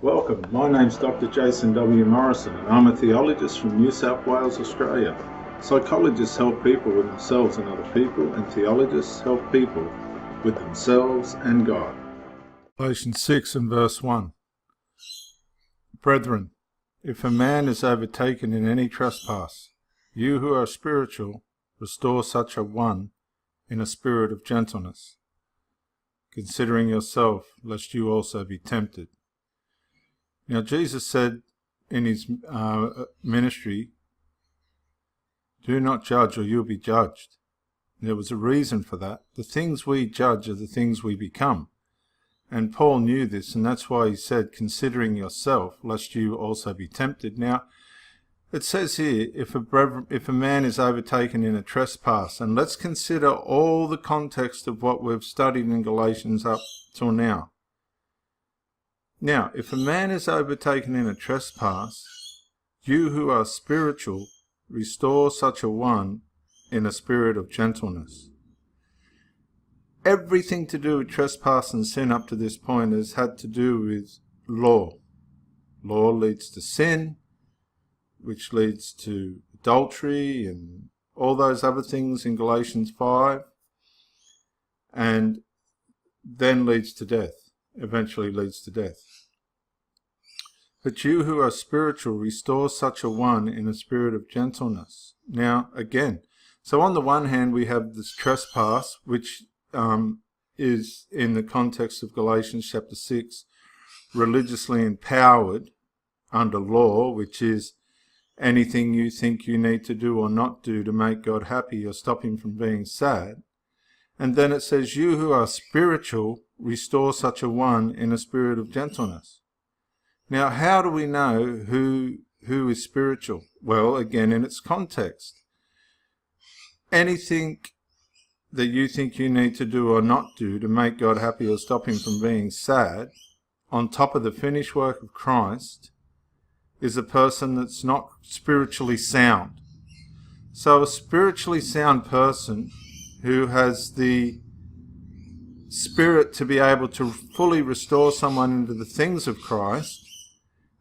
Welcome, my name's Dr. Jason W. Morrison and I'm a theologist from New South Wales, Australia. Psychologists help people with themselves and other people, and theologists help people with themselves and God. Galatians 6 and verse 1. Brethren, if a man is overtaken in any trespass, you who are spiritual, restore such a one in a spirit of gentleness, considering yourself, lest you also be tempted. Now Jesus said in his ministry, do not judge or you'll be judged. There was a reason for that. The things we judge are the things we become. And Paul knew this, and that's why he said, considering yourself, lest you also be tempted. Now, it says here, if a man is overtaken in a trespass, and let's consider all the context of what we've studied in Galatians up till now. Now, if a man is overtaken in a trespass, you who are spiritual, restore such a one in a spirit of gentleness. Everything to do with trespass and sin up to this point has had to do with law. Law leads to sin, which leads to adultery and all those other things in Galatians 5, and then leads to death, eventually leads to death. But you who are spiritual, restore such a one in a spirit of gentleness. Now, again, so on the one hand we have this trespass, which is in the context of Galatians chapter 6, religiously empowered under law, which is anything you think you need to do or not do to make God happy or stop him from being sad. And then it says, you who are spiritual, restore such a one in a spirit of gentleness. Now, how do we know who is spiritual? Well, again, in its context. Anything that you think you need to do or not do to make God happy or stop him from being sad, on top of the finished work of Christ, is a person that's not spiritually sound. So a spiritually sound person who has the spirit to be able to fully restore someone into the things of Christ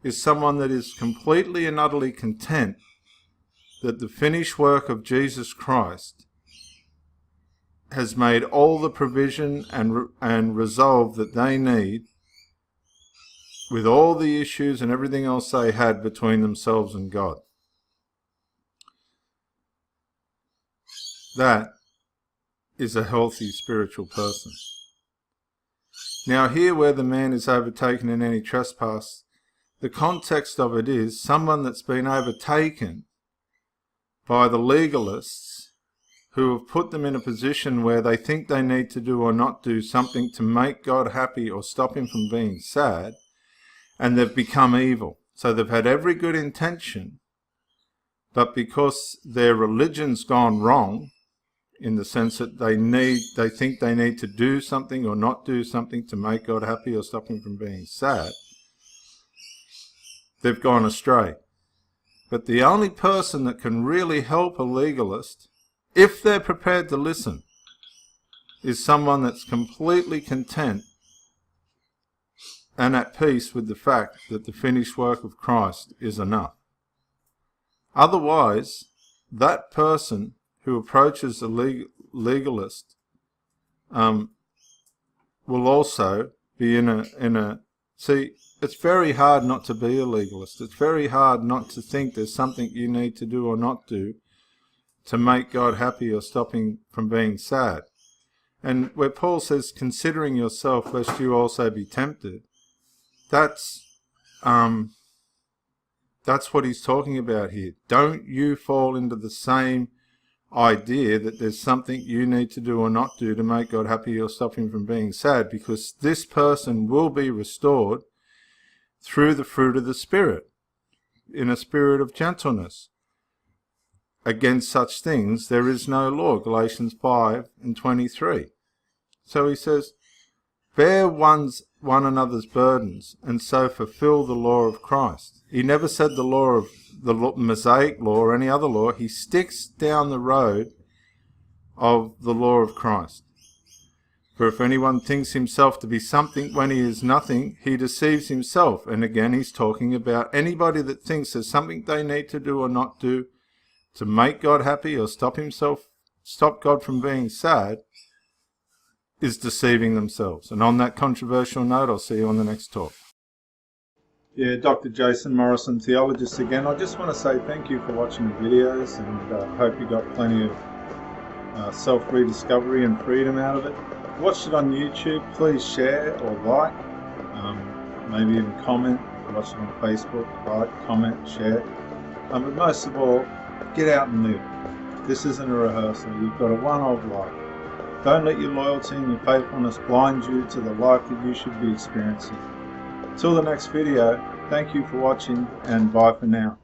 is someone that is completely and utterly content that the finished work of Jesus Christ has made all the provision and resolve that they need with all the issues and everything else they had between themselves and God. That is a healthy spiritual person. Now here where the man is overtaken in any trespass, the context of it is someone that's been overtaken by the legalists who have put them in a position where they think they need to do or not do something to make God happy or stop him from being sad, and they've become evil. So they've had every good intention, but because their religion's gone wrong, in the sense that they think they need to do something or not do something to make God happy or stop him from being sad, they've gone astray. But the only person that can really help a legalist, if they're prepared to listen, is someone that's completely content and at peace with the fact that the finished work of Christ is enough. Otherwise, that person who approaches a legalist will also be in a see, it's very hard not to be a legalist. It's very hard not to think there's something you need to do or not do to make God happy or stop him from being sad. And where Paul says, considering yourself lest you also be tempted, that's what he's talking about here. Don't you fall into the same idea that there's something you need to do or not do to make God happy or stop him from being sad, because this person will be restored through the fruit of the Spirit, in a spirit of gentleness. Against such things there is no law, Galatians 5 and 23. So he says, bear one another's burdens, and so fulfill the law of Christ. He never said the law of the Mosaic law or any other law. He sticks down the road of the law of Christ. For if anyone thinks himself to be something when he is nothing, he deceives himself. And again, he's talking about anybody that thinks there's something they need to do or not do to make God happy or stop God from being sad, is deceiving themselves. And on that controversial note, I'll see you on the next talk. Yeah, Dr. Jason Morrison Theologist again. I just want to say thank you for watching the videos, and hope you got plenty of self-rediscovery and freedom out of it. Watch it on YouTube. Please share or like, maybe even comment. Watch it on Facebook, like, comment, share. But most of all, get out and live. This isn't a rehearsal. You've got a one-off life. Don't let your loyalty and your faithfulness blind you to the life that you should be experiencing. Till the next video, thank you for watching, and bye for now.